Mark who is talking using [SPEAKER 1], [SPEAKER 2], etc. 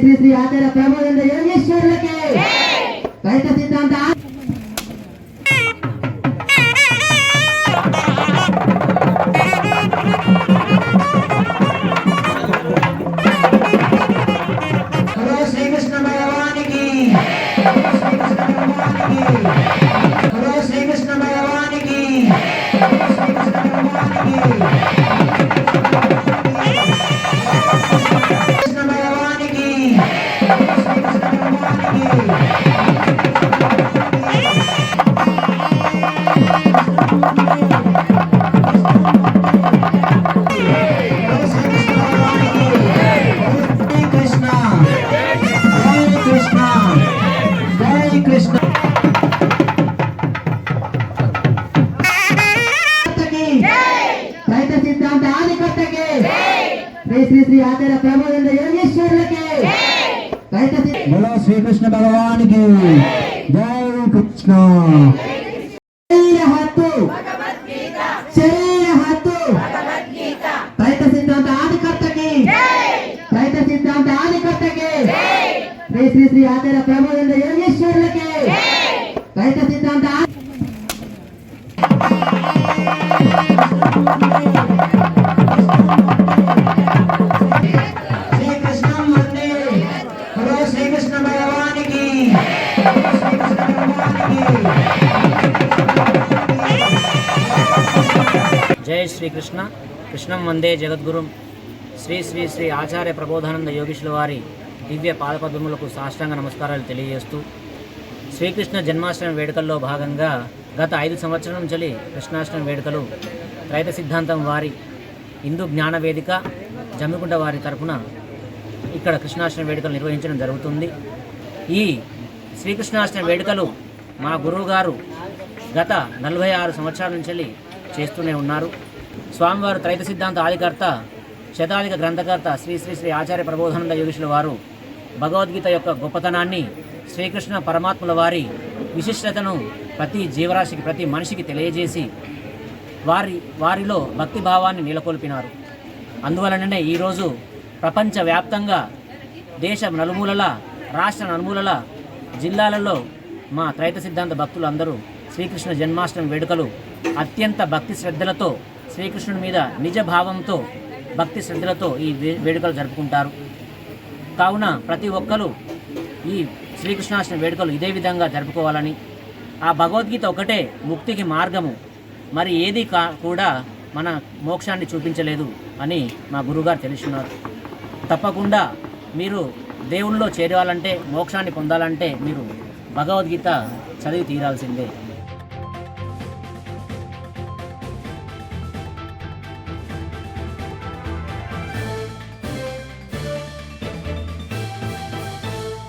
[SPEAKER 1] శ్రీ శ్రీ ఆచార్య ప్రభునంద యోగేశ్వరులకి రైత సిద్ధాంత శ్రీకృష్ణ భగవానికి శ్రీకృష్ణ భగవానికి శ్రీ శ్రీ ఆచార్య ప్రభునంద యోగేశ్వరులకి బోలో శ్రీకృష్ణ భగవానికి జై కృష్ణ రైత సిద్ధాంత ఆదికర్తకి రైత సిద్ధాంత ఆదికర్తకి శ్రీ శ్రీ ఆచార్య ప్రభునంద యోగేశ్వరులకి రైత సిద్ధాంత
[SPEAKER 2] జై శ్రీకృష్ణ కృష్ణం వందే జగద్గురుం శ్రీ శ్రీ శ్రీ ఆచార్య ప్రబోధానంద యోగీశుల వారి దివ్య పాదపద్మములకు సాష్టాంగ నమస్కారాలు తెలియజేస్తూ శ్రీకృష్ణ జన్మాష్టమి వేడుకల్లో భాగంగా గత 5 సంవత్సరాల నుంచి కృష్ణాష్టమి వేడుకలు రైత సిద్ధాంతం వారి హిందూ జ్ఞాన వేదిక జమ్మికుంట వారి తరపున ఇక్కడ కృష్ణాష్టమి వేడుకలు నిర్వహించడం జరుగుతుంది. ఈ శ్రీకృష్ణాష్టమి వేడుకలు మా గురువు గారు గత 46 సంవత్సరాల నుంచి చేస్తూనే ఉన్నారు. స్వామివారు త్రైత సిద్ధాంత ఆదికర్త శతాధిక గ్రంథకర్త శ్రీ శ్రీ శ్రీ ఆచార్య ప్రబోధానంద యోగీశుల వారు భగవద్గీత యొక్క గొప్పతనాన్ని శ్రీకృష్ణ పరమాత్ముల వారి విశిష్టతను ప్రతి జీవరాశికి ప్రతి మనిషికి తెలియజేసి వారిలో భక్తి భావాన్ని నెలకొల్పినారు. అందువలననే ఈరోజు ప్రపంచవ్యాప్తంగా దేశం నలుమూలల రాష్ట్ర నలుమూలల జిల్లాలలో మా త్రైత సిద్ధాంత భక్తులందరూ శ్రీకృష్ణ జన్మాష్టమి వేడుకలు అత్యంత భక్తి శ్రద్ధలతో శ్రీకృష్ణుడి మీద నిజ భావంతో భక్తి శ్రద్ధలతో ఈ వేడుకలు జరుపుకుంటారు. కావున ప్రతి ఒక్కరూ ఈ శ్రీకృష్ణాష్టమి వేడుకలు ఇదే విధంగా జరుపుకోవాలని, ఆ భగవద్గీత ఒకటే ముక్తికి మార్గము, మరి ఏది కూడా మన మోక్షాన్ని చూపించలేదు అని మా గురువుగారు తెలుసున్నారు. తప్పకుండా మీరు దేవుళ్ళలో చేరాలంటే మోక్షాన్ని పొందాలంటే మీరు భగవద్గీత చదివి తీరాల్సిందే.